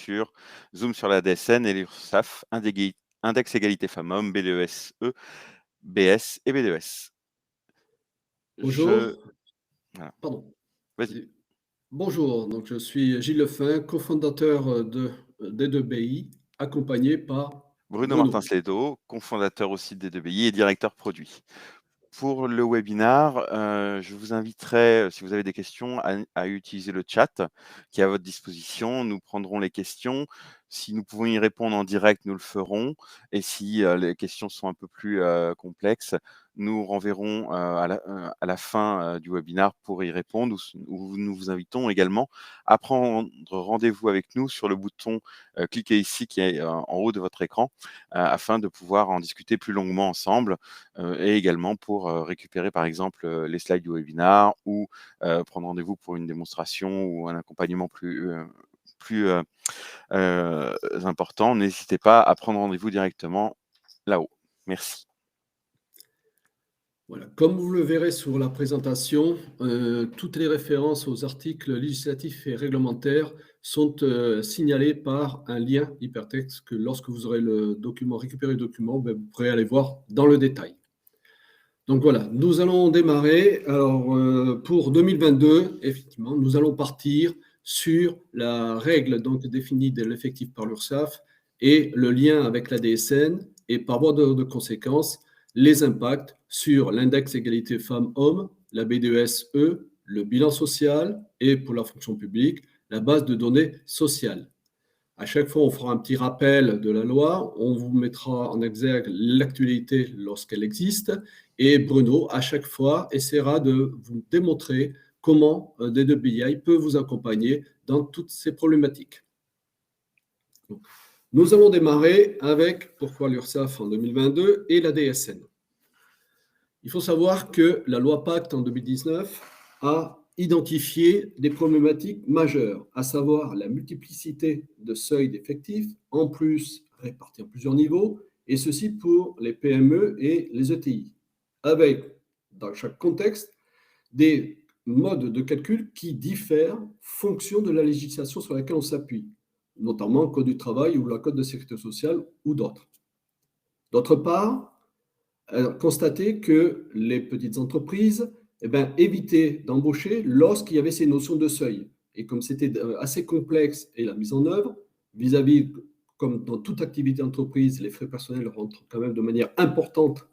sur Zoom sur la DSN et l'URSSAF, Index Égalité Femmes-Hommes, BDES-E, BS et BDES. Je Bonjour, voilà, pardon. vas-y. Bonjour, donc je suis Gilles Lefin, cofondateur de D2BI, accompagné par Bruno Bruno. Martin-Slédo, cofondateur aussi des 2BI et directeur produit. Pour le webinar, je vous inviterai, si vous avez des questions, à utiliser le chat qui est à votre disposition. Nous prendrons les questions. Si nous pouvons y répondre en direct, nous le ferons. Et si les questions sont un peu plus complexes, nous renverrons à la fin du webinar pour y répondre, où nous vous invitons également à prendre rendez-vous avec nous sur le bouton cliquez ici qui est en haut de votre écran, afin de pouvoir en discuter plus longuement ensemble. Et également pour récupérer par exemple les slides du webinar ou prendre rendez-vous pour une démonstration ou un accompagnement plus important. N'hésitez pas à prendre rendez-vous directement là-haut. Merci. Voilà. Comme vous le verrez sur la présentation, toutes les références aux articles législatifs et réglementaires sont signalées par un lien hypertexte que lorsque vous aurez le document, récupéré le document, ben, vous pourrez aller voir dans le détail. Donc voilà, nous allons démarrer. Alors pour 2022, effectivement, nous allons partir sur la règle donc définie de l'effectif par l'URSSAF et le lien avec la DSN et par voie de conséquence, les impacts sur l'index égalité femmes-hommes, la BDES-E, le bilan social et pour la fonction publique, la base de données sociale. À chaque fois, on fera un petit rappel de la loi, on vous mettra en exergue l'actualité lorsqu'elle existe, et Bruno, à chaque fois, essaiera de vous démontrer comment D2BI peut vous accompagner dans toutes ces problématiques. Donc, nous allons démarrer avec pourquoi l'URSSAF en 2022 et la DSN. Il faut savoir que la loi Pacte en 2019 a identifié des problématiques majeures, à savoir la multiplicité de seuils d'effectifs, en plus répartis en plusieurs niveaux, et ceci pour les PME et les ETI, avec, dans chaque contexte, des modes de calcul qui diffèrent fonction de la législation sur laquelle on s'appuie, notamment le Code du travail ou le Code de sécurité sociale ou d'autres. D'autre part, constaté que les petites entreprises évitaient d'embaucher lorsqu'il y avait ces notions de seuil. Et comme c'était assez complexe et la mise en œuvre, vis-à-vis, comme dans toute activité d'entreprise, les frais personnels rentrent quand même de manière importante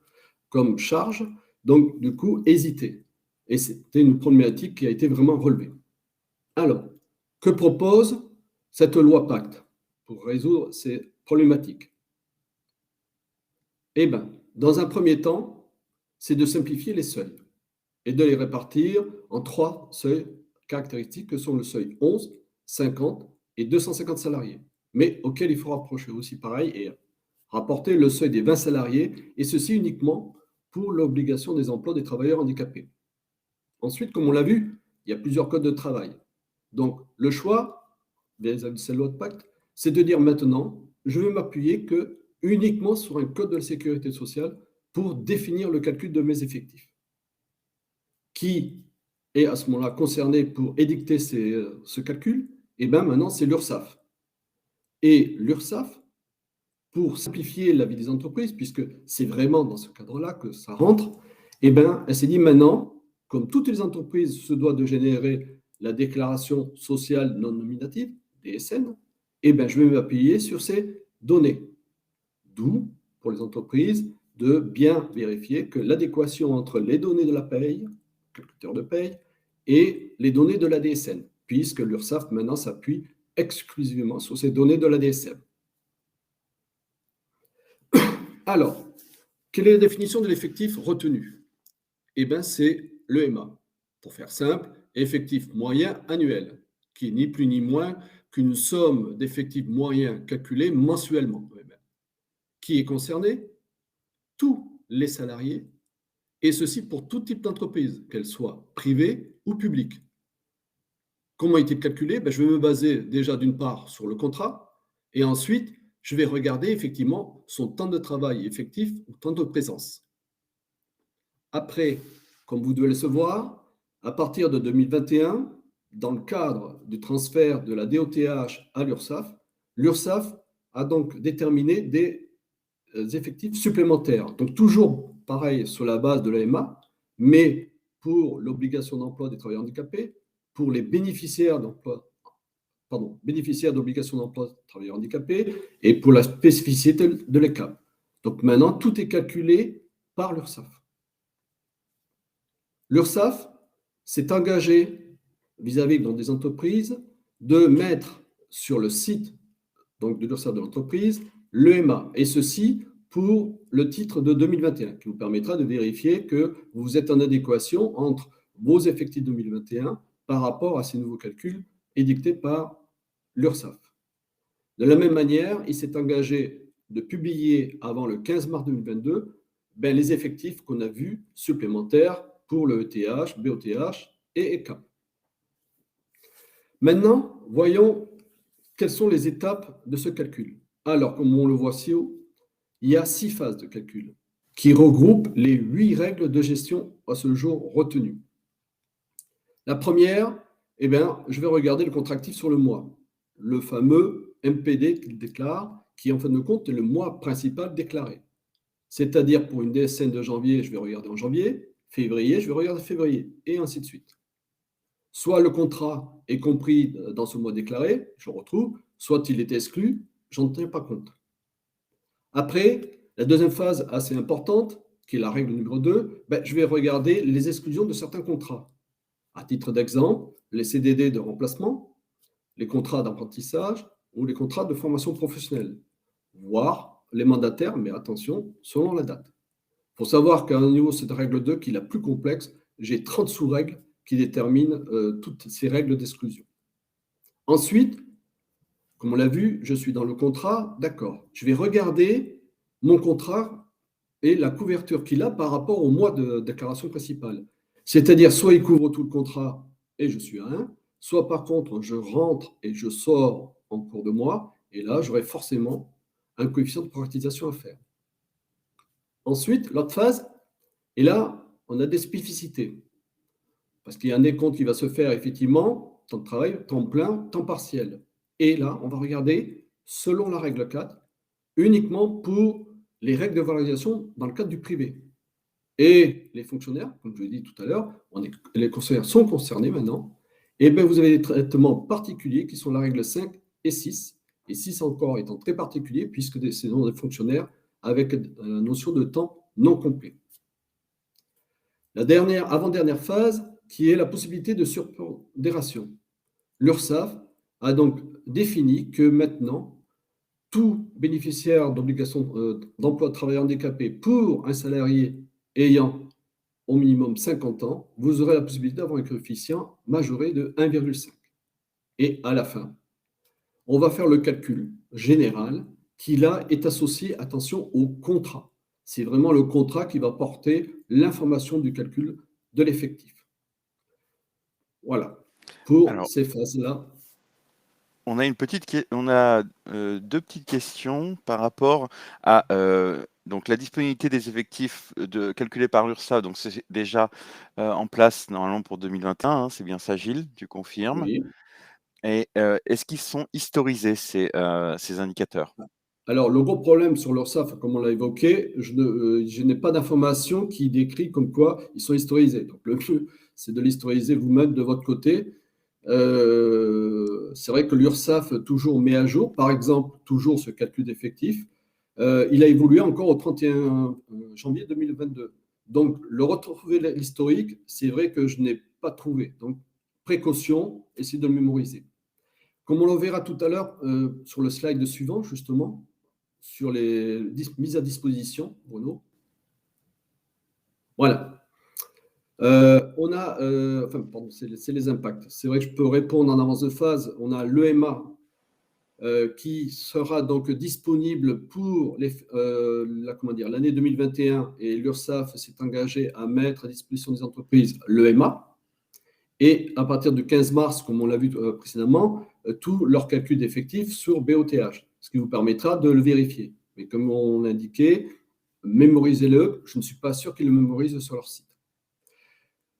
comme charge, donc du coup, hésiter. Et c'était une problématique qui a été vraiment relevée. Alors, que propose cette loi Pacte pour résoudre ces problématiques? Eh bien, dans un premier temps, c'est de simplifier les seuils et de les répartir en 3 seuils caractéristiques que sont le seuil 11, 50 et 250 salariés, mais auquel il faut rapprocher aussi pareil et rapporter le seuil des 20 salariés, et ceci uniquement pour l'obligation des emplois des travailleurs handicapés. Ensuite, comme on l'a vu, il y a plusieurs codes de travail. Donc, le choix, vis-à-vis de cette loi de pacte, c'est de dire maintenant, je vais m'appuyer que uniquement sur un code de la sécurité sociale pour définir le calcul de mes effectifs. Qui est à ce moment-là concerné pour édicter ce calcul? Eh bien, maintenant, c'est l'URSSAF. Et l'URSSAF, pour simplifier la vie des entreprises, puisque c'est vraiment dans ce cadre-là que ça rentre, eh bien, elle s'est dit maintenant, comme toutes les entreprises se doivent de générer la déclaration sociale non nominative, DSN, eh bien, je vais m'appuyer sur ces données. D'où, pour les entreprises, de bien vérifier que l'adéquation entre les données de la paye, calculateur de paye, et les données de la DSN, puisque l'URSSAF maintenant s'appuie exclusivement sur ces données de la DSN. Alors, quelle est la définition de l'effectif retenu? Eh bien, c'est l'EMA. Pour faire simple, effectif moyen annuel, qui est ni plus ni moins qu'une somme d'effectifs moyens calculés mensuellement. Qui est concerné? Tous les salariés, et ceci pour tout type d'entreprise, qu'elle soit privée ou publique. Comment est-il calculé? Je vais me baser déjà d'une part sur le contrat, et ensuite, je vais regarder effectivement son temps de travail effectif ou temps de présence. Après, comme vous devez le savoir, à partir de 2021, dans le cadre du transfert de la DOTH à l'URSSAF, l'URSSAF a donc déterminé des effectifs supplémentaires. Donc toujours pareil sur la base de l'AMA, mais pour l'obligation d'emploi des travailleurs handicapés, pour les bénéficiaires d'obligation d'emploi des travailleurs handicapés et pour la spécificité de l'ECAP. Donc maintenant, tout est calculé par l'URSSAF. L'URSSAF s'est engagé vis-à-vis des entreprises de mettre sur le site donc, de l'URSSAF de l'entreprise l'EMA, et ceci pour le titre de 2021, qui vous permettra de vérifier que vous êtes en adéquation entre vos effectifs 2021 par rapport à ces nouveaux calculs édictés par l'URSSAF. De la même manière, il s'est engagé de publier avant le 15 mars 2022 les effectifs qu'on a vus supplémentaires pour le ETH, BOTH et ECAP. Maintenant, voyons quelles sont les étapes de ce calcul. Alors, comme on le voit ci-haut, il y a 6 phases de calcul qui regroupent les 8 règles de gestion à ce jour retenues. La première, je vais regarder le contractif sur le mois, le fameux MPD qu'il déclare, qui en fin de compte est le mois principal déclaré. C'est-à-dire pour une DSN de janvier, je vais regarder en janvier, février, je vais regarder février, et ainsi de suite. Soit le contrat est compris dans ce mois déclaré, je retrouve, soit il est exclu, je n'en tiens pas compte. Après, la deuxième phase assez importante, qui est la règle numéro 2, je vais regarder les exclusions de certains contrats. À titre d'exemple, les CDD de remplacement, les contrats d'apprentissage ou les contrats de formation professionnelle, voire les mandataires, mais attention, selon la date. Il faut savoir qu'à un niveau de cette règle 2, qui est la plus complexe, j'ai 30 sous-règles qui déterminent toutes ces règles d'exclusion. Ensuite, comme on l'a vu, je suis dans le contrat, d'accord. Je vais regarder mon contrat et la couverture qu'il a par rapport au mois de déclaration principale. C'est-à-dire, soit il couvre tout le contrat et je suis à 1, soit par contre, je rentre et je sors en cours de mois, et là, j'aurai forcément un coefficient de proratisation à faire. Ensuite, l'autre phase, et là, on a des spécificités. Parce qu'il y a un décompte qui va se faire effectivement, temps de travail, temps plein, temps partiel. Et là, on va regarder, selon la règle 4, uniquement pour les règles de valorisation dans le cadre du privé. Et les fonctionnaires, comme je l'ai dit tout à l'heure, les fonctionnaires sont concernés maintenant, et vous avez des traitements particuliers qui sont la règle 5 et 6, et 6 encore étant très particulier, puisque c'est des fonctionnaires avec la notion de temps non complet. La avant-dernière phase, qui est la possibilité de surpondération. L'URSSAF a donc défini que maintenant, tout bénéficiaire d'obligation d'emploi de travailleur handicapé pour un salarié ayant au minimum 50 ans, vous aurez la possibilité d'avoir un coefficient majoré de 1,5. Et à la fin, on va faire le calcul général qui là est associé, attention, au contrat. C'est vraiment le contrat qui va porter l'information du calcul de l'effectif. Voilà, pour ces phases-là. On a deux petites questions par rapport à donc la disponibilité des effectifs calculés par l'URSSAF. Donc c'est déjà en place normalement pour 2021, hein, c'est bien ça, Gilles, tu confirmes. Oui. Et est-ce qu'ils sont historisés, ces indicateurs? Alors, le gros problème sur l'URSSAF, comme on l'a évoqué, je n'ai pas d'informations qui décrit comme quoi ils sont historisés. Donc, le mieux, c'est de l'historiser vous-même de votre côté. C'est vrai que l'URSSAF toujours met à jour, par exemple, toujours ce calcul d'effectifs. Il a évolué encore au 31 janvier 2022. Donc, le retrouver l'historique, c'est vrai que je n'ai pas trouvé. Donc, précaution, essayez de le mémoriser. Comme on le verra tout à l'heure sur le slide suivant, justement, sur les mises à disposition, Bruno. Voilà. On a, c'est les impacts. C'est vrai que je peux répondre en avance de phase. On a l'EMA qui sera donc disponible pour l'année 2021, et l'URSSAF s'est engagé à mettre à disposition des entreprises l'EMA. Et à partir du 15 mars, comme on l'a vu précédemment, tout leur calcul d'effectifs sur BOTH, ce qui vous permettra de le vérifier. Mais comme on l'indiquait, mémorisez-le. Je ne suis pas sûr qu'ils le mémorisent sur leur site.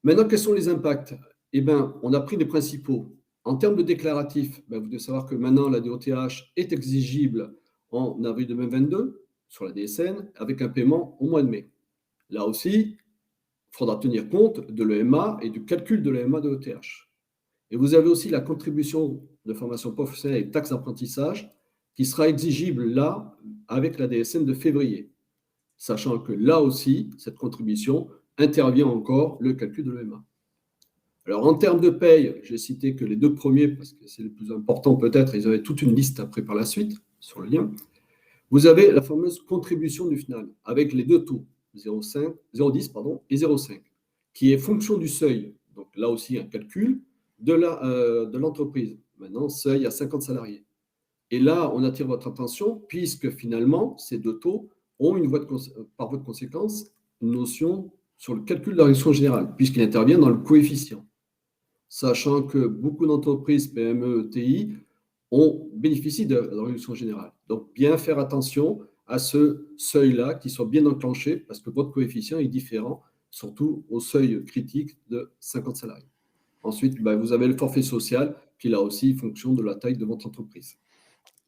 Maintenant, quels sont les impacts? On a pris les principaux En termes de déclaratif, ben, vous devez savoir que maintenant la DOTH est exigible en avril 2022 sur la DSN avec un paiement au mois de mai. Là aussi, il faudra tenir compte de l'EMA et du calcul de l'EMA de l'ETH. Et vous avez aussi la contribution de formation professionnelle et taxe d'apprentissage qui sera exigible là avec la DSN de février, sachant que là aussi, cette contribution intervient encore le calcul de l'EMA. Alors, en termes de paye, j'ai cité que les deux premiers, parce que c'est les plus importants peut-être, ils avaient toute une liste après par la suite sur le lien. Vous avez la fameuse contribution du final avec les deux taux, 0,5, 0,10 pardon, et 0,5, qui est fonction du seuil. Donc là aussi, un calcul de l'entreprise. Maintenant, seuil à 50 salariés. Et là, on attire votre attention puisque finalement, ces deux taux ont par voie de conséquence une notion sur le calcul de la réduction générale, puisqu'il intervient dans le coefficient. Sachant que beaucoup d'entreprises PME, TI bénéficient de la réduction générale. Donc, bien faire attention à ce seuil-là, qui soit bien enclenché, parce que votre coefficient est différent, surtout au seuil critique de 50 salariés. Ensuite, vous avez le forfait social, qui là aussi fonction de la taille de votre entreprise.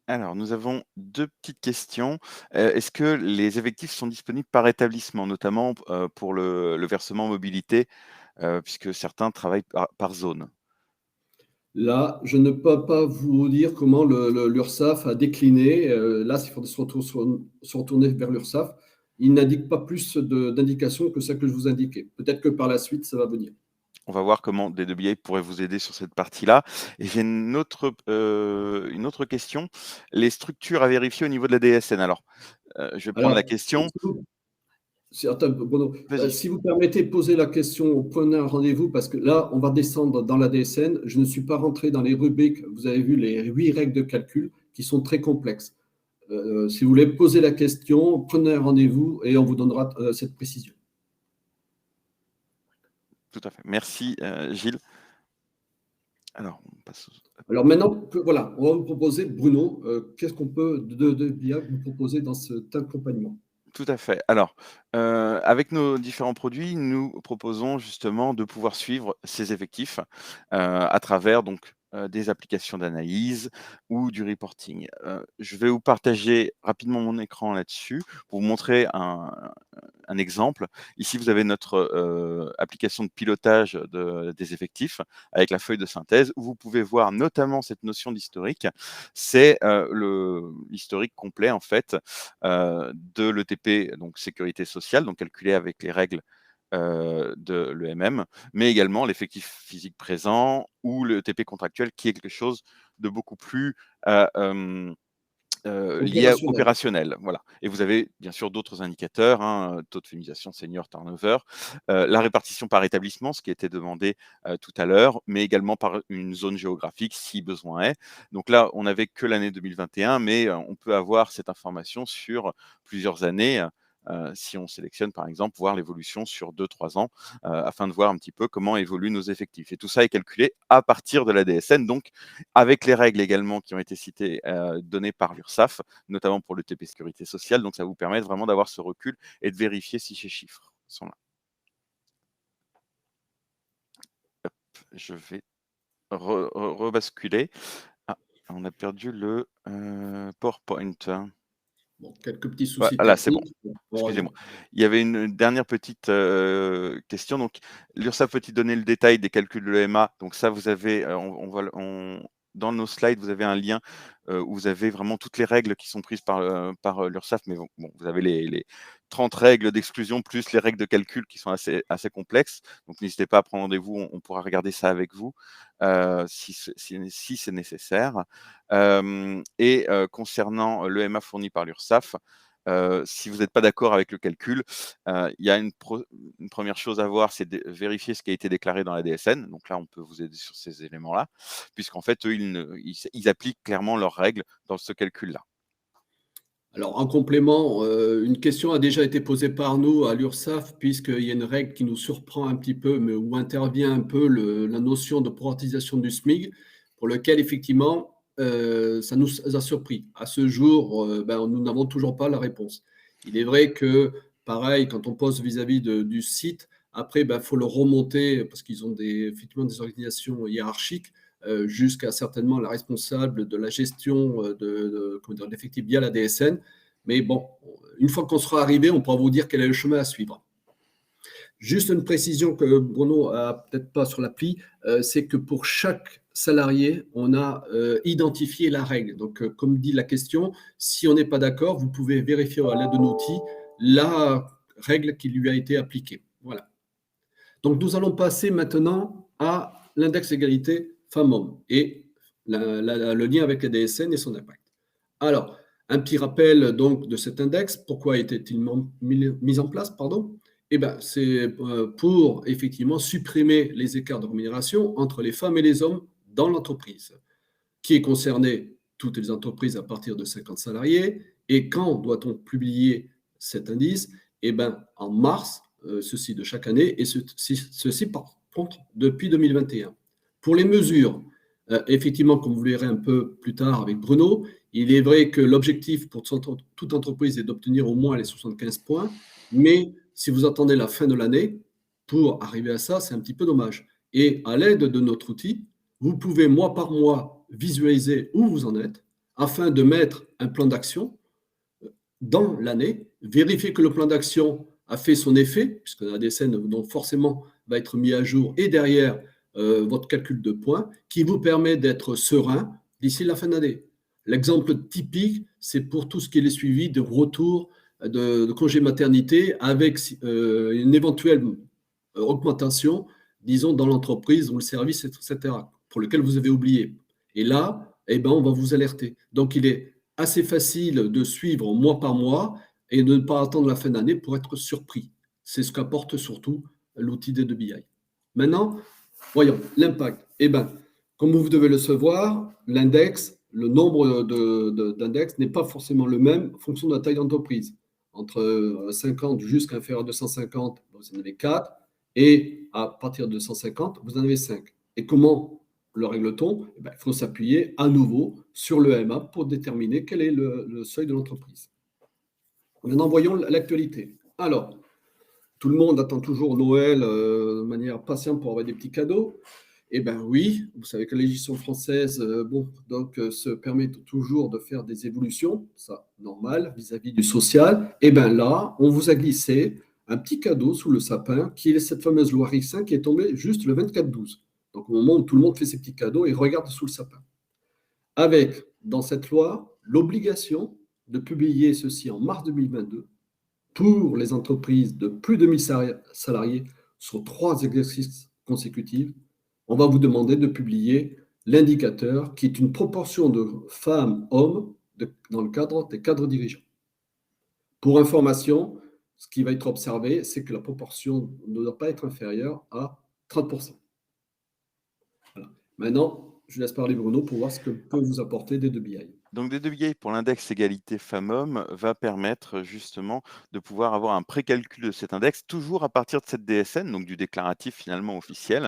Alors, nous avons 2 petites questions. Est-ce que les effectifs sont disponibles par établissement, notamment, pour le versement mobilité, puisque certains travaillent par zone? Là, je ne peux pas vous dire comment l'URSSAF a décliné. Là, il faudrait se retourner vers l'URSSAF. Il n'indique pas plus d'indications que ça que je vous indiquais. Peut-être que par la suite, ça va venir. On va voir comment D2BI pourrait vous aider sur cette partie-là. Et j'ai une autre question. Les structures à vérifier au niveau de la DSN. Alors, je vais prendre la Alors, question. attends, Bruno, Vas-y. si vous permettez, posez la question, prenez un rendez-vous, parce que là, on va descendre dans la DSN. Je ne suis pas rentré dans les rubriques. Vous avez vu les 8 règles de calcul qui sont très complexes. Si vous voulez poser la question, prenez un rendez-vous et on vous donnera cette précision. Tout à fait. Merci, Gilles. Alors, on passe Alors maintenant, voilà, on va vous proposer, Bruno, qu'est-ce qu'on peut de bien vous proposer dans cet accompagnement? Tout à fait. Alors, avec nos différents produits, nous proposons justement de pouvoir suivre ces effectifs, à travers donc, des applications d'analyse ou du reporting. Je vais vous partager rapidement mon écran là-dessus pour vous montrer un exemple. Ici, vous avez notre, application de pilotage des effectifs avec la feuille de synthèse où vous pouvez voir notamment cette notion d'historique. C'est, l'historique complet en fait, de l'ETP, donc sécurité sociale, donc calculé avec les règles de l'EMM, mais également l'effectif physique présent ou le TP contractuel qui est quelque chose de beaucoup plus lié Opérationnel. opérationnel. Voilà. Et vous avez bien sûr d'autres indicateurs, hein, taux de féminisation senior turnover, la répartition par établissement, ce qui a été demandé tout à l'heure, mais également par une zone géographique si besoin est. Donc là, on n'avait que l'année 2021, mais on peut avoir cette information sur plusieurs années. Si on sélectionne par exemple, voir l'évolution sur 2-3 ans, afin de voir un petit peu comment évoluent nos effectifs. Et tout ça est calculé à partir de la DSN, donc avec les règles également qui ont été citées, données par l'URSSAF, notamment pour le TP sécurité sociale. Donc ça vous permet vraiment d'avoir ce recul et de vérifier si ces chiffres sont là. Hop, je vais rebasculer. Ah, on a perdu le, PowerPoint. Bon, quelques petits soucis Voilà, c'est bon. techniques. Excusez-moi. Il y avait une dernière petite, question. Donc l'URSSAF peut-il donner le détail des calculs de l'EMA? Donc ça, vous avez, dans nos slides, vous avez un lien, où vous avez vraiment toutes les règles qui sont prises par l'URSSAF, mais bon, vous avez les 30 règles d'exclusion plus les règles de calcul qui sont assez complexes. Donc n'hésitez pas à prendre rendez-vous, on pourra regarder ça avec vous, si c'est nécessaire. Concernant l'EMA fourni par l'URSSAF, si vous n'êtes pas d'accord avec le calcul, il y a une première chose à voir, c'est de vérifier ce qui a été déclaré dans la DSN. Donc là, on peut vous aider sur ces éléments-là, puisqu'en fait, eux, ils appliquent clairement leurs règles dans ce calcul-là. Alors, en complément, une question a déjà été posée par nous à l'URSSAF, puisqu'il y a une règle qui nous surprend un petit peu, mais où intervient un peu la notion de proratisation du SMIC, pour lequel, effectivement, ça nous a surpris. À ce jour, nous n'avons toujours pas la réponse. Il est vrai que, pareil, quand on pose vis-à-vis du site, après, il faut le remonter, parce qu'ils ont effectivement des organisations hiérarchiques. jusqu'à certainement la responsable de la gestion de l'effectif via la DSN. Mais bon, une fois qu'on sera arrivé, on pourra vous dire quel est le chemin à suivre. Juste une précision que Bruno a peut-être pas sur l'appli, c'est que pour chaque salarié, on a identifié la règle. Donc, comme dit la question, si on n'est pas d'accord, vous pouvez vérifier à l'aide d'un outil la règle qui lui a été appliquée. Voilà. Donc, nous allons passer maintenant à l'index égalité femmes-hommes et le lien avec la DSN et son impact. Alors, un petit rappel donc de cet index. Pourquoi était-il mis en place, pardon? Eh ben, c'est pour effectivement supprimer les écarts de rémunération entre les femmes et les hommes dans l'entreprise, qui est concerné toutes les entreprises à partir de 50 salariés. Et quand doit-on publier cet indice? Eh ben, en mars, ceci de chaque année, et ceci par contre depuis 2021. Pour les mesures, effectivement, comme vous le verrez un peu plus tard avec Bruno, il est vrai que l'objectif pour toute entreprise est d'obtenir au moins les 75 points, mais si vous attendez la fin de l'année pour arriver à ça, c'est un petit peu dommage. Et à l'aide de notre outil, vous pouvez mois par mois visualiser où vous en êtes afin de mettre un plan d'action dans l'année, vérifier que le plan d'action a fait son effet, puisque la DSN donc forcément va être mis à jour, et derrière votre calcul de points qui vous permet d'être serein d'ici la fin d'année. L'exemple typique, c'est pour tout ce qui est le suivi de retour de congé maternité avec une éventuelle augmentation, disons, dans l'entreprise ou le service, etc., pour lequel vous avez oublié. Et là, eh ben, on va vous alerter. Donc, il est assez facile de suivre mois par mois et de ne pas attendre la fin d'année pour être surpris. C'est ce qu'apporte surtout l'outil des 2BI. Maintenant, voyons, l'impact. Eh bien, comme vous devez le savoir, l'index, le nombre d'index n'est pas forcément le même en fonction de la taille d'entreprise. Entre 50 jusqu'à inférieur à 250, vous en avez 4, et à partir de 150, vous en avez 5. Et comment le règle-t-on? Eh bien, il faut s'appuyer à nouveau sur le MA pour déterminer quel est le seuil de l'entreprise. Maintenant, voyons l'actualité. Alors, tout le monde attend toujours Noël de manière patiente pour avoir des petits cadeaux. Eh bien oui, vous savez que la législation française se permet toujours de faire des évolutions, ça normal, vis-à-vis du social. Eh bien là, on vous a glissé un petit cadeau sous le sapin, qui est cette fameuse loi RIC5 qui est tombée juste le 24-12. Donc au moment où tout le monde fait ses petits cadeaux et regarde sous le sapin. Avec, dans cette loi, l'obligation de publier ceci en mars 2022 pour les entreprises de plus de 1000 salariés sur 3 exercices consécutifs. On va vous demander de publier l'indicateur qui est une proportion de femmes-hommes dans le cadre des cadres dirigeants. Pour information, ce qui va être observé, c'est que la proportion ne doit pas être inférieure à 30%. Voilà. Maintenant, je laisse parler Bruno pour voir ce que peut vous apporter des 2BI. Donc D2BI pour l'index égalité femmes-hommes va permettre justement de pouvoir avoir un précalcul de cet index, toujours à partir de cette DSN, donc du déclaratif finalement officiel.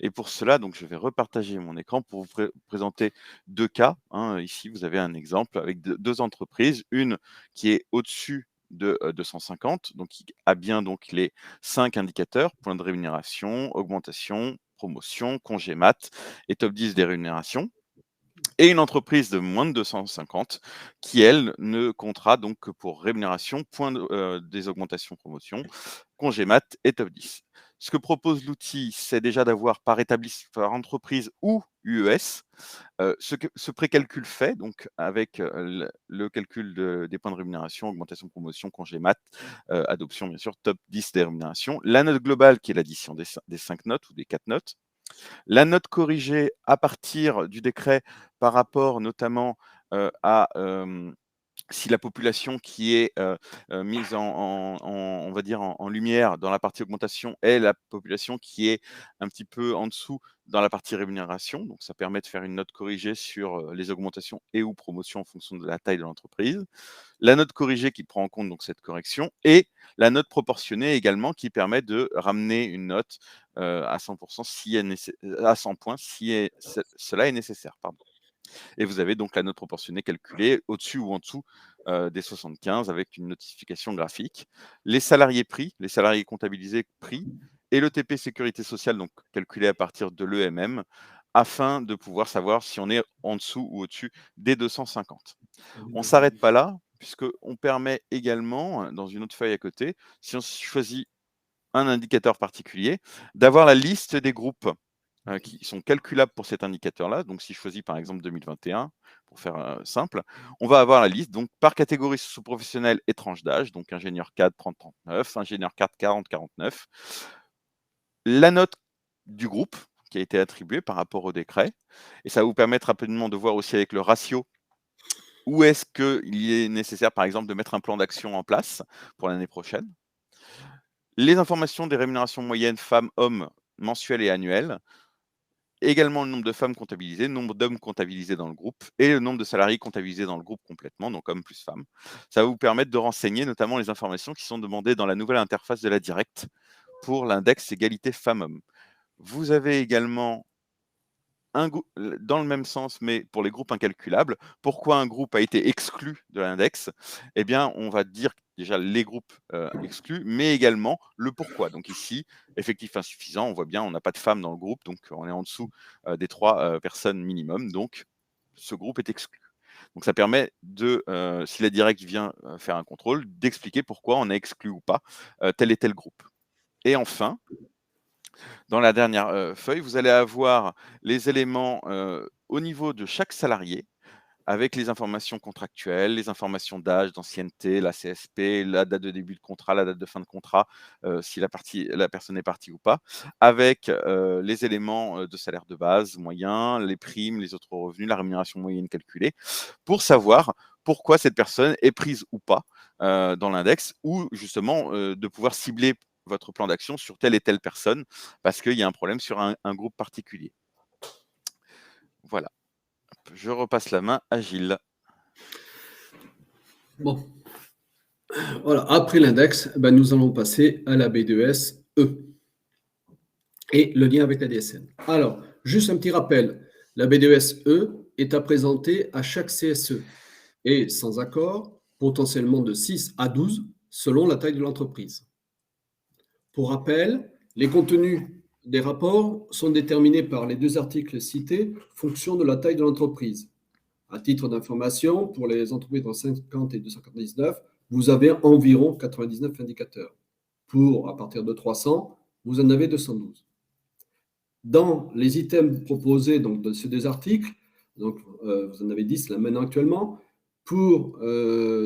Et pour cela, donc je vais repartager mon écran pour vous présenter 2 cas. Ici, vous avez un exemple avec 2 entreprises, une qui est au-dessus de 250, donc qui a bien donc les 5 indicateurs, point de rémunération, augmentation, promotion, congé mat et top 10 des rémunérations. Et une entreprise de moins de 250 qui, elle, ne comptera donc que pour rémunération, point des augmentations promotion, congé mat et top 10. Ce que propose l'outil, c'est déjà d'avoir par entreprise ou UES ce précalcul fait, donc avec le calcul des points de rémunération, augmentation, promotion, congé mat, adoption, bien sûr, top 10 des rémunérations, la note globale qui est l'addition des 5 notes ou des 4 notes, la note corrigée à partir du décret par rapport notamment à si la population qui est mise on va dire en lumière dans la partie augmentation est la population qui est un petit peu en dessous dans la partie rémunération. Donc ça permet de faire une note corrigée sur les augmentations et ou promotions en fonction de la taille de l'entreprise. La note corrigée qui prend en compte donc cette correction et la note proportionnée également qui permet de ramener une note à 100% à 100 points si cela est nécessaire. Pardon. Et vous avez donc la note proportionnée calculée au-dessus ou en dessous des 75 avec une notification graphique. Les salariés pris, les salariés comptabilisés pris et le TP sécurité sociale, donc calculé à partir de l'EMM, afin de pouvoir savoir si on est en dessous ou au-dessus des 250. On ne s'arrête pas là, puisqu'on permet également, dans une autre feuille à côté, si on choisit un indicateur particulier, d'avoir la liste des groupes qui sont calculables pour cet indicateur-là. Donc, si je choisis par exemple 2021, pour faire simple, on va avoir la liste donc par catégorie socio-professionnelle et tranche d'âge, donc ingénieur cadre 30-39, ingénieur cadre 40-49, la note du groupe qui a été attribuée par rapport au décret, et ça va vous permettre rapidement de voir aussi avec le ratio où est-ce qu'il est nécessaire, par exemple, de mettre un plan d'action en place pour l'année prochaine. Les informations des rémunérations moyennes femmes-hommes mensuelles et annuelles, également le nombre de femmes comptabilisées, le nombre d'hommes comptabilisés dans le groupe et le nombre de salariés comptabilisés dans le groupe complètement, donc hommes plus femmes. Ça va vous permettre de renseigner notamment les informations qui sont demandées dans la nouvelle interface de la Directe pour l'index égalité femmes-hommes. Vous avez également dans le même sens, mais pour les groupes incalculables. Pourquoi un groupe a été exclu de l'index? Eh bien, on va dire déjà les groupes exclus, mais également le pourquoi. Donc ici, effectif insuffisant, on voit bien, on n'a pas de femmes dans le groupe, donc on est en dessous des 3 personnes minimum, donc ce groupe est exclu. Donc ça permet de, si la directe vient faire un contrôle, d'expliquer pourquoi on a exclu ou pas tel et tel groupe. Et enfin, dans la dernière feuille, vous allez avoir les éléments au niveau de chaque salarié, avec les informations contractuelles, les informations d'âge, d'ancienneté, la CSP, la date de début de contrat, la date de fin de contrat, si la personne est partie ou pas, avec les éléments de salaire de base, moyen, les primes, les autres revenus, la rémunération moyenne calculée, pour savoir pourquoi cette personne est prise ou pas dans l'index, ou justement de pouvoir cibler votre plan d'action sur telle et telle personne, parce qu'il y a un problème sur un groupe particulier. Voilà. Je repasse la main à Gilles. Bon, voilà. Après l'index, ben, nous allons passer à la B2S E et le lien avec la DSN. Alors, juste un petit rappel, la B2S E est à présenter à chaque CSE et sans accord, potentiellement de 6 à 12 selon la taille de l'entreprise. Pour rappel, les contenus des rapports sont déterminés par les 2 articles cités fonction de la taille de l'entreprise. À titre d'information, pour les entreprises entre 50 et 299, vous avez environ 99 indicateurs. Pour, à partir de 300, vous en avez 212. Dans les items proposés donc, de ces 2 articles, donc, vous en avez 10 là maintenant actuellement, pour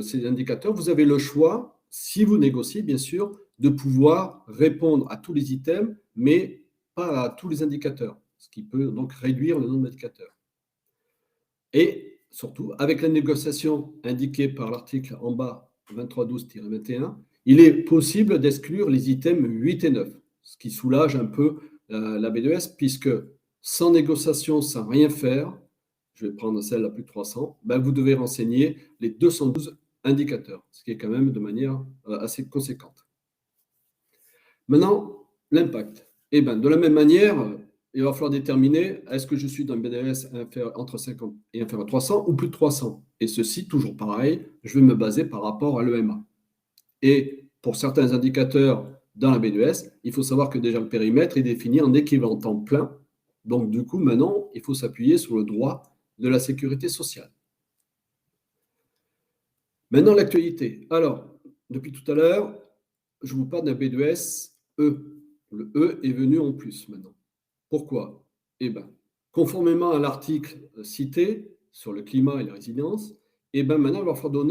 ces indicateurs, vous avez le choix, si vous négociez bien sûr, de pouvoir répondre à tous les items, mais pas à tous les indicateurs, ce qui peut donc réduire le nombre d'indicateurs. Et surtout, avec la négociation indiquée par l'article en bas 2312-21, il est possible d'exclure les items 8 et 9, ce qui soulage un peu la B2S, puisque sans négociation, sans rien faire, je vais prendre celle à plus de 300, ben vous devez renseigner les 212 indicateurs, ce qui est quand même de manière assez conséquente. Maintenant, l'impact. Eh ben, de la même manière, il va falloir déterminer est-ce que je suis dans le BDS entre 50 et inférieur à 300 ou plus de 300. Et ceci, toujours pareil, je vais me baser par rapport à l'EMA. Et pour certains indicateurs dans la B2S, il faut savoir que déjà le périmètre est défini en équivalent temps plein. Donc, du coup, maintenant, il faut s'appuyer sur le droit de la sécurité sociale. Maintenant, l'actualité. Alors, depuis tout à l'heure, je vous parle d'un B2S E. Le E est venu en plus maintenant. Pourquoi? Eh bien, conformément à l'article cité sur le climat et la résilience, eh bien, maintenant, il va falloir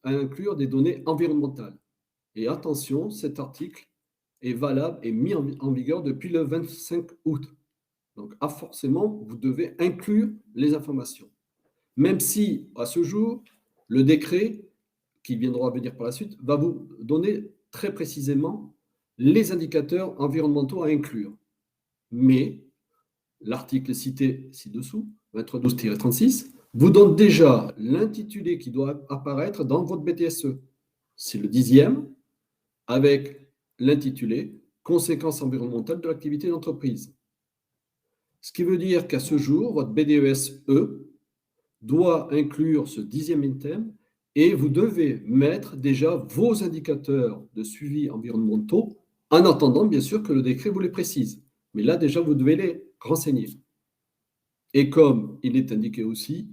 inclure des données environnementales. Et attention, cet article est valable et mis en vigueur depuis le 25 août. Donc, forcément, vous devez inclure les informations. Même si, à ce jour, le décret qui viendra venir par la suite va vous donner très précisément les indicateurs environnementaux à inclure. Mais l'article cité ci-dessous, 2312-36, vous donne déjà l'intitulé qui doit apparaître dans votre BTSE. C'est le 10e, avec l'intitulé Conséquences environnementales de l'activité d'entreprise. Ce qui veut dire qu'à ce jour, votre BDES-E doit inclure ce 10e item et vous devez mettre déjà vos indicateurs de suivi environnementaux en attendant bien sûr que le décret vous les précise. Mais là déjà, vous devez les renseigner. Et comme il est indiqué aussi,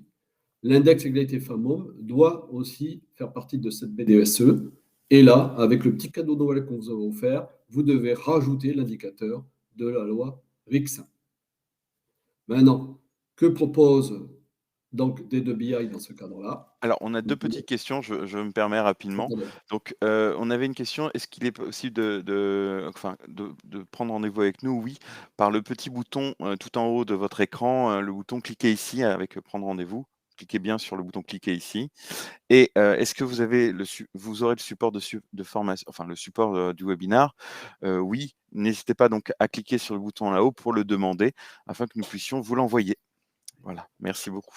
l'index égalité femmes-hommes doit aussi faire partie de cette BDSE. Et là, avec le petit cadeau de Noël qu'on vous a offert, vous devez rajouter l'indicateur de la loi RICS. Maintenant, que propose donc D2BI dans ce cadre-là? Alors, on a 2 petites questions, je me permets rapidement. Donc, on avait une question, est-ce qu'il est possible de prendre rendez-vous avec nous? Oui, par le petit bouton, tout en haut de votre écran, le bouton «Cliquez ici» avec, «Prendre rendez-vous». Cliquez bien sur le bouton «Cliquez ici» et est-ce que vous aurez le support de formation enfin le support, du webinar? Oui, n'hésitez pas donc à cliquer sur le bouton là-haut pour le demander afin que nous puissions vous l'envoyer. Voilà, merci beaucoup.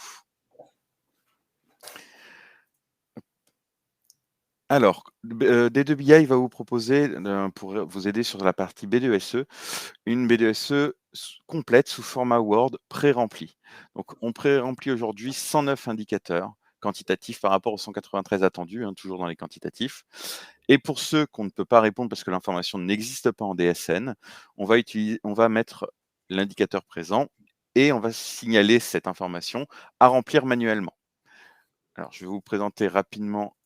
Alors, D2BI va vous proposer, pour vous aider sur la partie B2SE, une B2SE complète sous format Word pré-rempli. Donc, on pré-remplit aujourd'hui 109 indicateurs quantitatifs par rapport aux 193 attendus, hein, toujours dans les quantitatifs. Et pour ceux qu'on ne peut pas répondre parce que l'information n'existe pas en DSN, on va mettre l'indicateur présent et on va signaler cette information à remplir manuellement. Alors, je vais vous présenter rapidement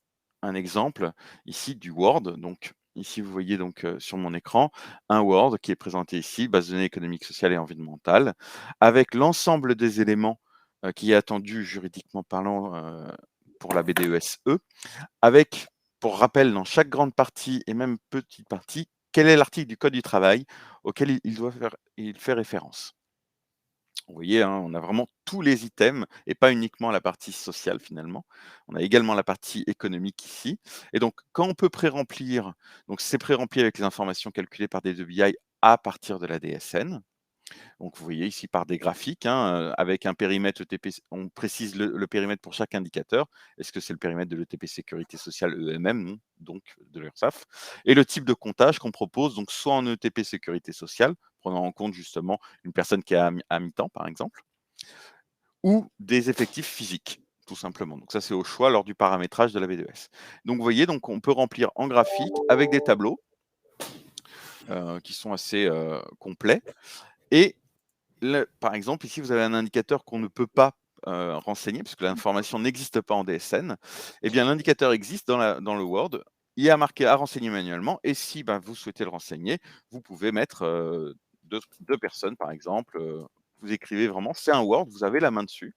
un exemple ici du Word. Donc ici, vous voyez donc sur mon écran un Word qui est présenté ici, base de données économique, sociale et environnementale, avec l'ensemble des éléments qui est attendu juridiquement parlant pour la BDESE, avec, pour rappel, dans chaque grande partie et même petite partie, quel est l'article du Code du travail auquel il fait référence. Vous voyez, hein, on a vraiment tous les items et pas uniquement la partie sociale finalement. On a également la partie économique ici. Et donc, quand on peut pré-remplir, donc c'est pré-rempli avec les informations calculées par D2BI à partir de la DSN. Donc, vous voyez ici par des graphiques, hein, avec un périmètre ETP, on précise le périmètre pour chaque indicateur. Est-ce que c'est le périmètre de l'ETP Sécurité Sociale EMM, non, donc de l'URSSAF. Et le type de comptage qu'on propose, donc soit en ETP Sécurité Sociale, prenant en compte justement une personne qui est à mi-temps, par exemple, ou des effectifs physiques, tout simplement. Donc ça, c'est au choix lors du paramétrage de la B2S. Donc vous voyez, donc on peut remplir en graphique avec des tableaux qui sont assez complets. Et par exemple, ici, vous avez un indicateur qu'on ne peut pas renseigner, puisque l'information n'existe pas en DSN. Eh bien, l'indicateur existe dans le Word. Il est marqué à renseigner manuellement. Et si vous souhaitez le renseigner, vous pouvez mettre deux personnes, par exemple. Vous écrivez vraiment, c'est un Word, vous avez la main dessus.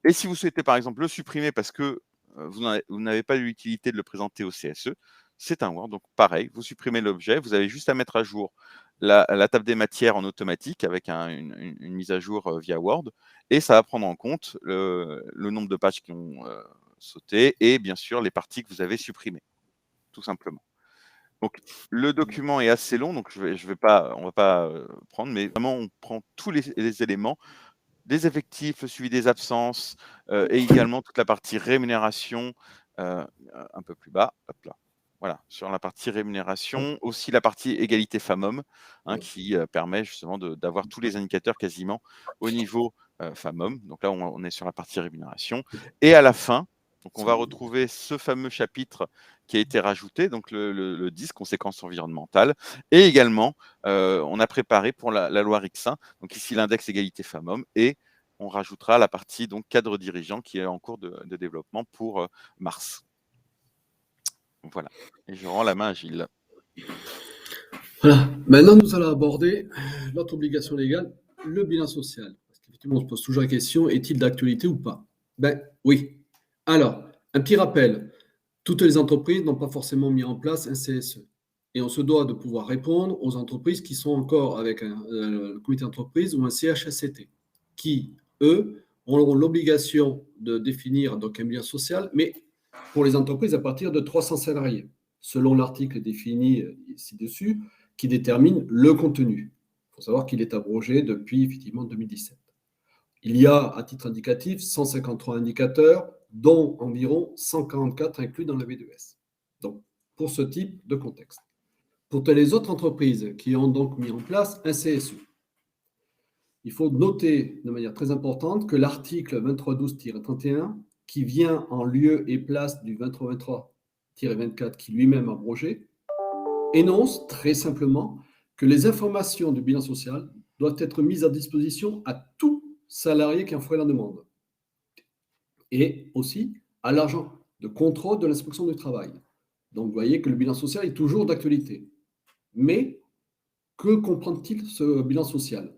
Et si vous souhaitez, par exemple, le supprimer parce que vous n'avez pas l'utilité de le présenter au CSE, c'est un Word. Donc, pareil, vous supprimez l'objet. Vous avez juste à mettre à jour la table des matières en automatique avec une mise à jour via Word. Et ça va prendre en compte le nombre de pages qui ont sauté et bien sûr les parties que vous avez supprimées, tout simplement. Donc, le document est assez long, donc on va pas prendre, mais vraiment, on prend tous les éléments des effectifs, le suivi des absences et également toute la partie rémunération un peu plus bas. Hop là. Voilà, sur la partie rémunération, aussi la partie égalité femmes-hommes, hein, qui permet justement d'avoir tous les indicateurs quasiment au niveau femmes-hommes. Donc là, on est sur la partie rémunération. Et à la fin, donc on va retrouver ce fameux chapitre qui a été rajouté, donc le 10, conséquences environnementales. Et également, on a préparé pour la loi RICS, donc ici l'index égalité femmes-hommes, et on rajoutera la partie donc cadre dirigeant qui est en cours de développement pour mars. Voilà. Et je rends la main à Gilles. Voilà. Maintenant, nous allons aborder l'autre obligation légale, le bilan social. Parce qu'effectivement, on se pose toujours la question, est-il d'actualité ou pas? Ben oui. Alors, un petit rappel. Toutes les entreprises n'ont pas forcément mis en place un CSE. Et on se doit de pouvoir répondre aux entreprises qui sont encore avec un comité d'entreprise ou un CHSCT, qui, eux, auront l'obligation de définir donc un bilan social, mais pour les entreprises à partir de 300 salariés, selon l'article défini ci-dessus, qui détermine le contenu. Il faut savoir qu'il est abrogé depuis effectivement 2017. Il y a, à titre indicatif, 153 indicateurs, dont environ 144 inclus dans la V2S. Donc, pour ce type de contexte. Pour les autres entreprises qui ont donc mis en place un CSE, il faut noter de manière très importante que l'article 2312-31, qui vient en lieu et place du 2323-24, qui lui-même a abrogé, énonce très simplement que les informations du bilan social doivent être mises à disposition à tous salarié qui en ferait la demande. Et aussi à l'agent de contrôle de l'inspection du travail. Donc, vous voyez que le bilan social est toujours d'actualité. Mais que comprend-il ce bilan social?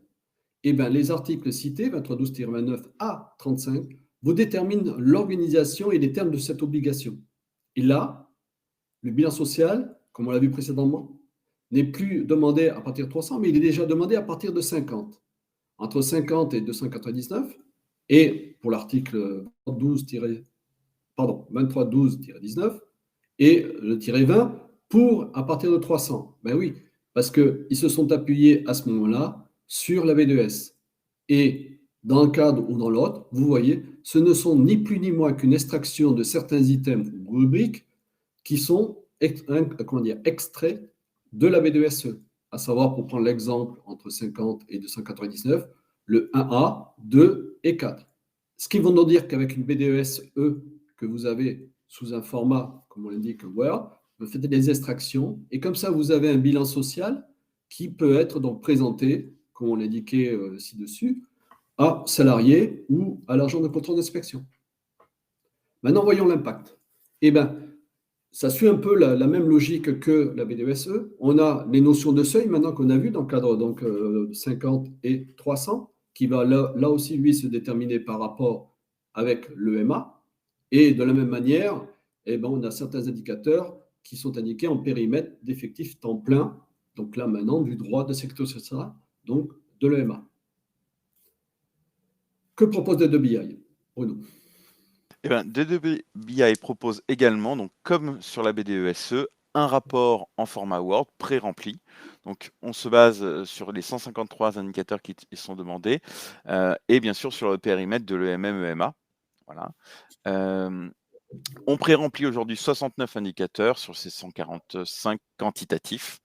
Eh bien, les articles cités, 2312-29 à 35, vous déterminent l'organisation et les termes de cette obligation. Et là, le bilan social, comme on l'a vu précédemment, n'est plus demandé à partir de 300, mais il est déjà demandé à partir de 50. Entre 50 et 299. Et pour l'article 2312-19 et le tiré 20 pour à partir de 300. Ben oui, parce qu'ils se sont appuyés à ce moment-là sur la B2S. Et dans le cadre ou dans l'autre, vous voyez, ce ne sont ni plus ni moins qu'une extraction de certains items ou rubriques qui sont extraits de la B2SE. À savoir, pour prendre l'exemple entre 50 et 299, le 1A, 2 et 4. Ce qui veut donc dire qu'avec une B2SE que vous avez sous un format, comme on l'indique, Word, vous faites des extractions et comme ça, vous avez un bilan social qui peut être donc présenté, comme on l'indiquait ci-dessus, à salarié ou à l'agent de contrôle d'inspection. Maintenant, voyons l'impact. Eh bien, ça suit un peu la même logique que la B2SE. On a les notions de seuil maintenant qu'on a vu dans le cadre donc, 50 et 300, qui va là aussi, lui, se déterminer par rapport avec l'EMA. Et de la même manière, eh ben, on a certains indicateurs qui sont indiqués en périmètre d'effectif temps plein, donc là maintenant du droit de sécurité sociale, donc de l'EMA. Que propose D2BI, Bruno? Eh bien, D2BI propose également, donc, comme sur la BDESE, un rapport en format Word pré-rempli. Donc, on se base sur les 153 indicateurs qui sont demandés et bien sûr sur le périmètre de l'EMM-EMA. Voilà. On pré-remplit aujourd'hui 69 indicateurs sur ces 145 quantitatifs.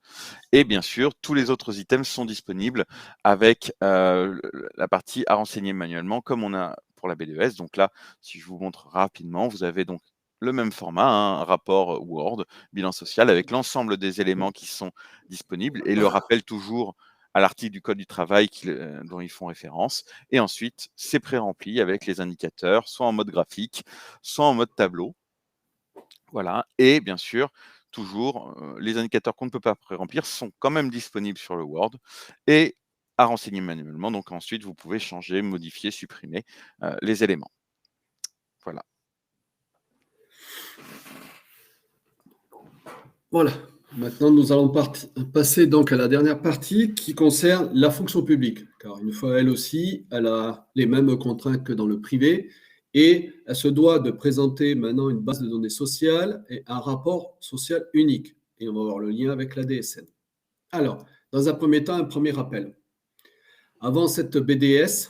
Et bien sûr, tous les autres items sont disponibles avec la partie à renseigner manuellement, comme on a pour la B2S. Donc là, si je vous montre rapidement, vous avez donc le même format, un rapport Word, bilan social, avec l'ensemble des éléments qui sont disponibles et le rappel toujours à l'article du Code du travail dont ils font référence. Et ensuite, c'est pré-rempli avec les indicateurs, soit en mode graphique, soit en mode tableau. Voilà. Et bien sûr, toujours, les indicateurs qu'on ne peut pas pré-remplir sont quand même disponibles sur le Word et à renseigner manuellement. Donc ensuite, vous pouvez changer, modifier, supprimer les éléments. Voilà. Voilà. Maintenant, nous allons passer donc à la dernière partie qui concerne la fonction publique. Car une fois, elle aussi, elle a les mêmes contraintes que dans le privé et elle se doit de présenter maintenant une base de données sociale et un rapport social unique. Et on va voir le lien avec la DSN. Alors, dans un premier temps, un premier rappel. Avant cette BDS,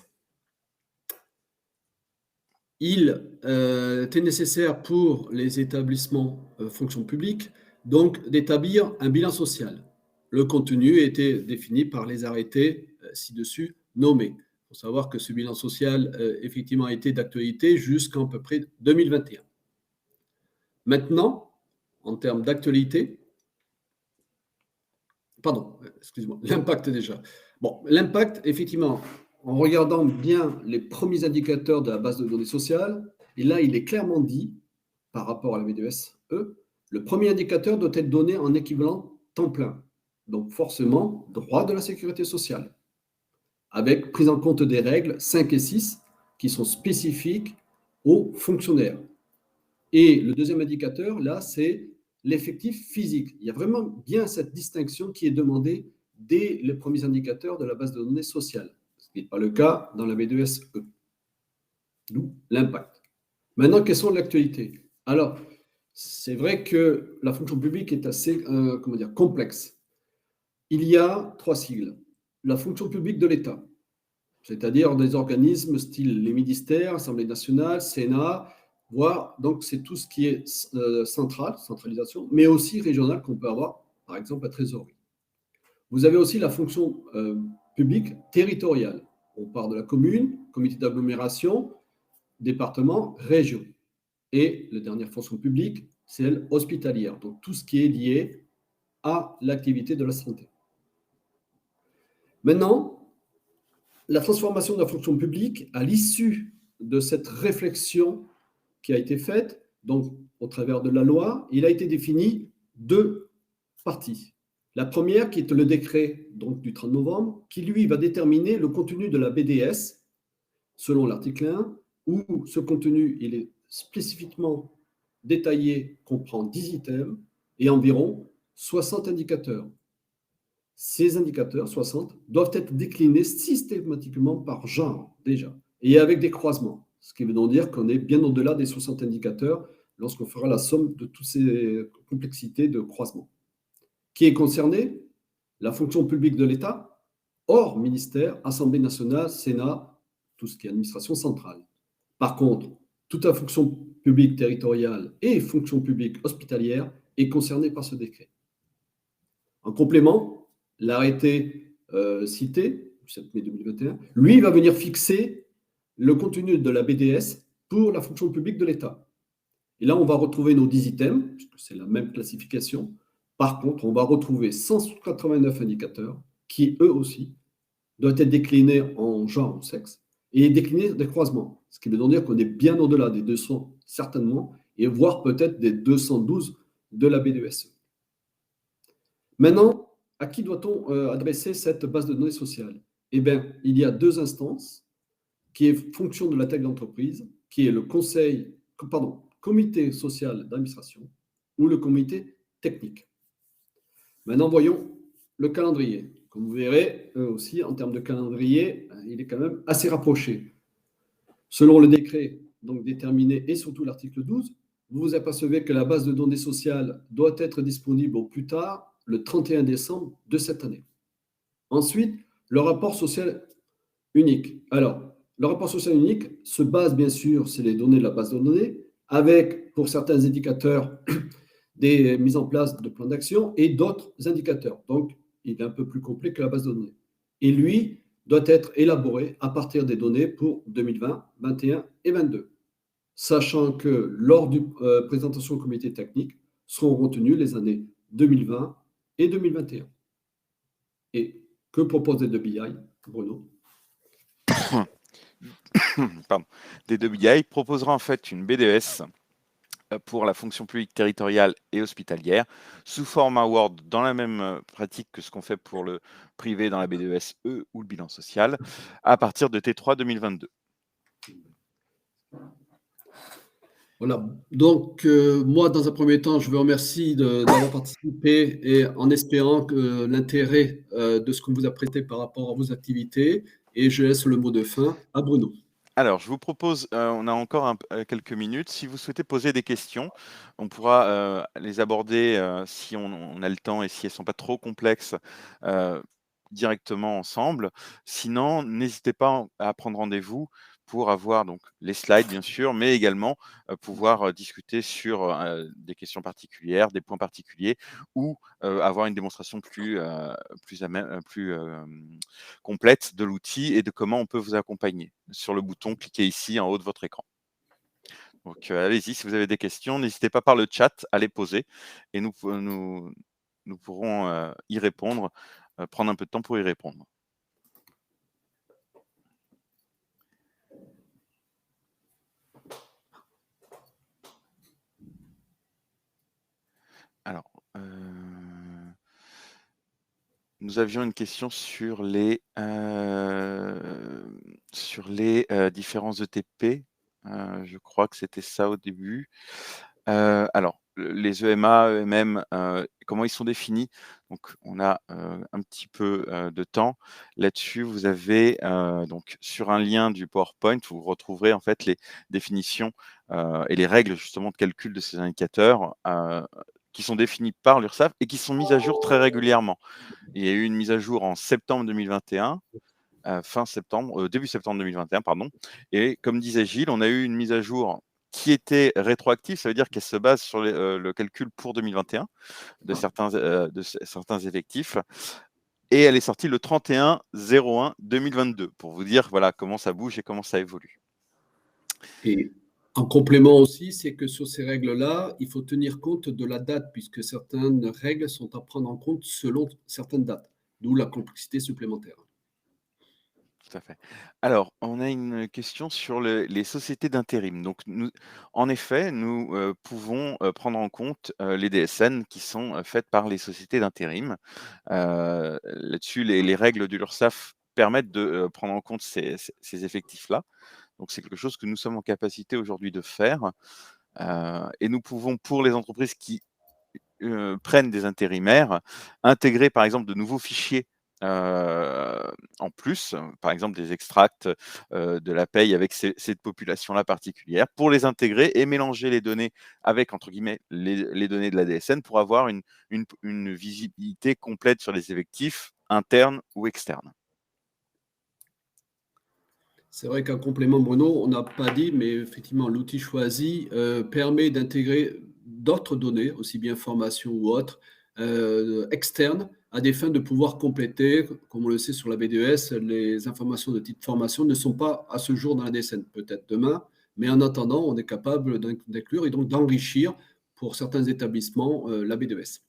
il était nécessaire pour les établissements fonction publique donc d'établir un bilan social. Le contenu était défini par les arrêtés ci-dessus nommés. Il faut savoir que ce bilan social effectivement a été d'actualité jusqu'à peu près 2021. Maintenant, en termes d'actualité, pardon, excuse-moi, l'impact déjà. Bon, l'impact, effectivement, en regardant bien les premiers indicateurs de la base de données sociale, et là, il est clairement dit, par rapport à la BDSE, le premier indicateur doit être donné en équivalent temps plein. Donc, forcément, droit de la sécurité sociale, avec prise en compte des règles 5 et 6 qui sont spécifiques aux fonctionnaires. Et le deuxième indicateur, là, c'est l'effectif physique. Il y a vraiment bien cette distinction qui est demandée dès les premiers indicateurs de la base de données sociale, ce qui n'est pas le cas dans la B2SE. D'où l'impact. Maintenant, quelles sont l'actualité? Alors, c'est vrai que la fonction publique est assez complexe. Il y a 3 sigles. La fonction publique de l'État, c'est-à-dire des organismes style les ministères, Assemblée nationale, Sénat, voire donc c'est tout ce qui est centralisation, mais aussi régional qu'on peut avoir, par exemple la trésorerie. Vous avez aussi la fonction publique territoriale. On part de la commune, comité d'agglomération, département, région. Et la dernière fonction publique, c'est elle hospitalière, donc tout ce qui est lié à l'activité de la santé. Maintenant, la transformation de la fonction publique, à l'issue de cette réflexion qui a été faite, donc au travers de la loi, il a été défini deux parties. La première, qui est le décret donc, du 30 novembre, qui lui va déterminer le contenu de la BDS selon l'article 1, où ce contenu il est spécifiquement détaillé, comprend 10 items et environ 60 indicateurs. Ces indicateurs, 60, doivent être déclinés systématiquement par genre, déjà, et avec des croisements. Ce qui veut donc dire qu'on est bien au-delà des 60 indicateurs lorsqu'on fera la somme de toutes ces complexités de croisement. Qui est concerné? La fonction publique de l'État, hors ministère, Assemblée nationale, Sénat, tout ce qui est administration centrale. Par contre, toute la fonction publique territoriale et fonction publique hospitalière est concernée par ce décret. En complément, l'arrêté cité, du 7 mai 2021, lui va venir fixer le contenu de la BDS pour la fonction publique de l'État. Et là, on va retrouver nos 10 items, puisque c'est la même classification. Par contre, on va retrouver 189 indicateurs qui, eux aussi, doivent être déclinés en genre ou sexe et déclinés des croisements. Ce qui veut donc dire qu'on est bien au-delà des 200, certainement, et voire peut-être des 212 de la BDS. Maintenant, à qui doit-on adresser cette base de données sociale? Eh bien, il y a deux instances qui est fonction de la taille d'entreprise, qui est le comité social d'administration ou le comité technique. Maintenant, voyons le calendrier. Comme vous verrez, aussi, en termes de calendrier, il est quand même assez rapproché. Selon le décret donc déterminé et surtout l'article 12, vous vous apercevez que la base de données sociales doit être disponible au plus tard le 31 décembre de cette année. Ensuite, le rapport social unique. Alors, le rapport social unique se base bien sûr sur les données de la base de données, avec pour certains indicateurs des mises en place de plans d'action et d'autres indicateurs. Donc, il est un peu plus complet que la base de données. Et lui doit être élaboré à partir des données pour 2020, 2021 et 2022, sachant que lors de présentation au comité technique seront retenues les années 2020 et 2021. Et que propose DBI, Bruno? Pardon. DWI proposera en fait une BDS pour la fonction publique territoriale et hospitalière sous format Word dans la même pratique que ce qu'on fait pour le privé dans la BDES-E ou le bilan social à partir de T3 2022. Voilà. Donc, moi, dans un premier temps, je vous remercie d'avoir participé et en espérant que l'intérêt de ce qu'on vous a prêté par rapport à vos activités. Et je laisse le mot de fin à Bruno. Alors, je vous propose, on a encore quelques minutes. Si vous souhaitez poser des questions, on pourra les aborder si on a le temps et si elles ne sont pas trop complexes directement ensemble. Sinon, n'hésitez pas à prendre rendez-vous pour avoir donc les slides, bien sûr, mais également pouvoir discuter sur des questions particulières, des points particuliers ou avoir une démonstration plus complète de l'outil et de comment on peut vous accompagner. Sur le bouton, cliquez ici en haut de votre écran. Donc allez-y, si vous avez des questions, n'hésitez pas par le chat à les poser et nous pourrons y répondre, prendre un peu de temps pour y répondre. Alors, nous avions une question sur les différents ETP. Je crois que c'était ça au début. Alors, les EMA, EMM, comment ils sont définis? Donc, on a un petit peu de temps. Là-dessus, vous avez donc sur un lien du PowerPoint, vous retrouverez en fait les définitions et les règles justement de calcul de ces indicateurs qui sont définis par l'URSSAF et qui sont mises à jour très régulièrement. Il y a eu une mise à jour en septembre 2021, fin septembre, début septembre 2021, pardon. Et comme disait Gilles, on a eu une mise à jour qui était rétroactive, ça veut dire qu'elle se base sur le calcul pour 2021 de certains effectifs. Et elle est sortie le 31/01/2022 pour vous dire voilà comment ça bouge et comment ça évolue. Et en complément aussi, c'est que sur ces règles-là, il faut tenir compte de la date, puisque certaines règles sont à prendre en compte selon certaines dates, d'où la complexité supplémentaire. Tout à fait. Alors, on a une question sur les sociétés d'intérim. Donc, en effet, nous pouvons prendre en compte les DSN qui sont faites par les sociétés d'intérim. Là-dessus, les règles de l'URSSAF permettent de prendre en compte ces effectifs-là. Donc, c'est quelque chose que nous sommes en capacité aujourd'hui de faire. Et nous pouvons, pour les entreprises qui prennent des intérimaires, intégrer par exemple de nouveaux fichiers en plus, par exemple des extracts de la paye avec cette population-là particulière, pour les intégrer et mélanger les données avec, entre guillemets, les données de la DSN pour avoir une visibilité complète sur les effectifs internes ou externes. C'est vrai qu'un complément, Bruno, on n'a pas dit, mais effectivement, l'outil choisi permet d'intégrer d'autres données, aussi bien formation ou autres, externes, à des fins de pouvoir compléter, comme on le sait sur la BDES, les informations de type formation ne sont pas à ce jour dans la DSN, peut-être demain, mais en attendant, on est capable d'inclure et donc d'enrichir pour certains établissements la BDES.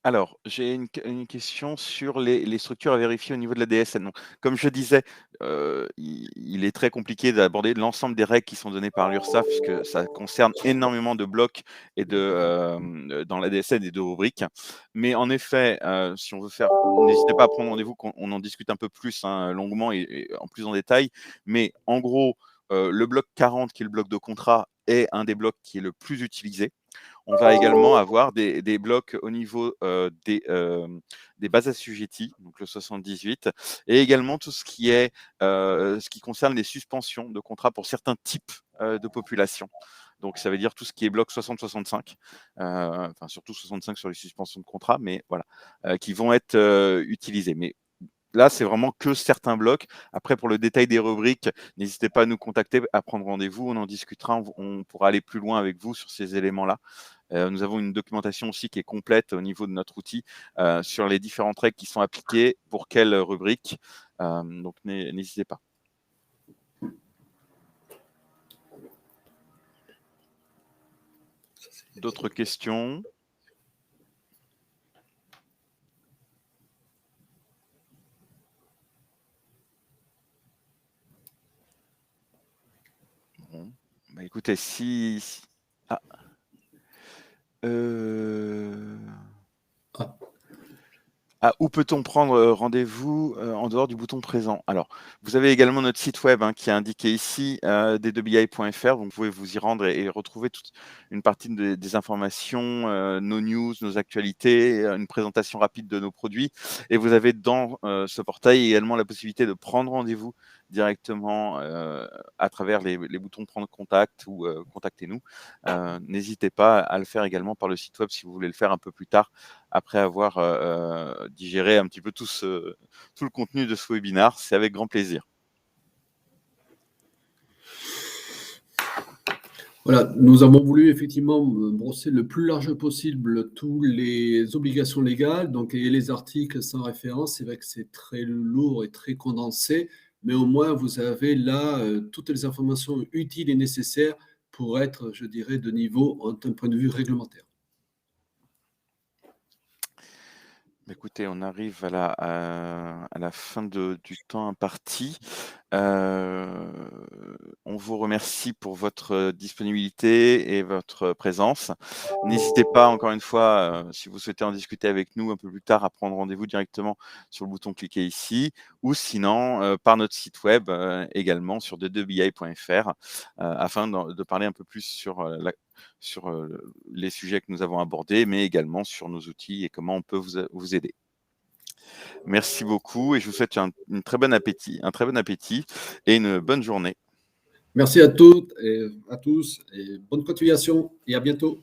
Alors, j'ai une question sur les structures à vérifier au niveau de la DSN. Donc, comme je disais, il est très compliqué d'aborder l'ensemble des règles qui sont données par l'URSSAF, puisque ça concerne énormément de blocs et dans la DSN et de rubriques. Mais en effet, si on veut faire, n'hésitez pas à prendre rendez-vous, qu'on en discute un peu plus hein, longuement et en plus en détail. Mais en gros, le bloc 40, qui est le bloc de contrat, est un des blocs qui est le plus utilisé. On va également avoir des blocs au niveau des bases assujetties, donc le 78, et également tout ce qui est ce qui concerne les suspensions de contrats pour certains types de populations. Donc ça veut dire tout ce qui est bloc 60-65, enfin surtout 65 sur les suspensions de contrats, mais voilà, qui vont être utilisés. Mais là, c'est vraiment que certains blocs. Après, pour le détail des rubriques, n'hésitez pas à nous contacter, à prendre rendez-vous. On en discutera. On pourra aller plus loin avec vous sur ces éléments-là. Nous avons une documentation aussi qui est complète au niveau de notre outil sur les différentes règles qui sont appliquées pour quelle rubrique. Donc, n'hésitez pas. D'autres questions? Bon. Bah, écoutez, Ah. Ah. Ah, où peut-on prendre rendez-vous en dehors du bouton présent? Alors, vous avez également notre site web qui est indiqué ici, d2bi.fr. Vous pouvez vous y rendre et retrouver toute une partie des informations, nos news, nos actualités, une présentation rapide de nos produits. Et vous avez dans ce portail également la possibilité de prendre rendez-vous directement à travers les boutons prendre contact ou contactez-nous. N'hésitez pas à le faire également par le site web si vous voulez le faire un peu plus tard après avoir digéré un petit peu tout le contenu de ce webinaire. C'est avec grand plaisir. Voilà, nous avons voulu effectivement brosser le plus large possible toutes les obligations légales, donc et les articles sans référence. C'est vrai que c'est très lourd et très condensé, mais au moins vous avez là toutes les informations utiles et nécessaires pour être, je dirais, de niveau d'un point de vue réglementaire. Écoutez, on arrive à la fin du temps imparti. On vous remercie pour votre disponibilité et votre présence. N'hésitez pas, encore une fois, si vous souhaitez en discuter avec nous un peu plus tard, à prendre rendez-vous directement sur le bouton cliquez ici, ou sinon par notre site web également sur d2bi.fr afin de parler un peu plus sur les sujets que nous avons abordés, mais également sur nos outils et comment on peut vous aider. Merci beaucoup et je vous souhaite un très bon appétit et une bonne journée. Merci à toutes et à tous et bonne continuation et à bientôt.